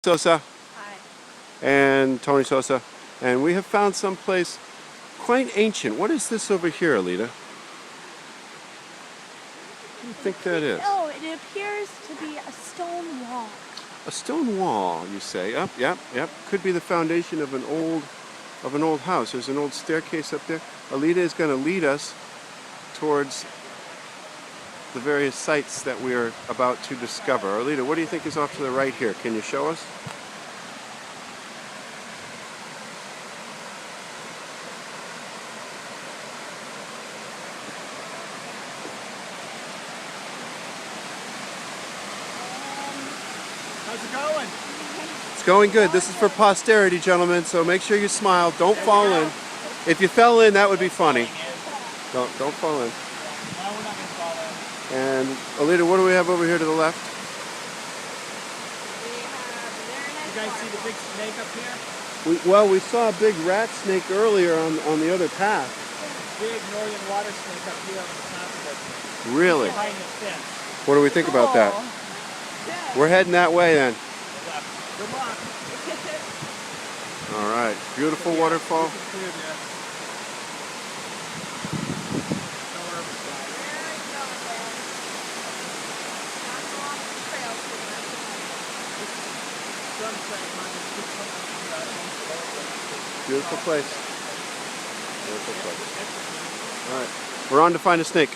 Sosa Hi. and Tony Sosa, and we have found some place quite ancient. What is this over here, Aleta? What do you think that is? Oh, it appears to be a stone wall. A stone wall, you say? Yep. Could be the foundation of an old house. There's an old staircase up there. Aleta is going to lead us towards the various sites that we are about to discover. Aleta, what do you think is off to the right here? Can you show us? How's it going? It's going good. This is for posterity, gentlemen, so make sure you smile. Don't fall in. If you fell in, that would be funny. Don't fall in. No, we're not going to fall in. And Aleta, what do we have over here to the left? You guys see the big snake up here? We saw a big rat snake earlier on the other path. Big northern water snake up here on the top of it. Really? Behind this fence. What do we think about that? We're heading that way then. Good luck. All right. Beautiful waterfall. Clear there. Beautiful place. Beautiful place. All right. We're on to find a snake.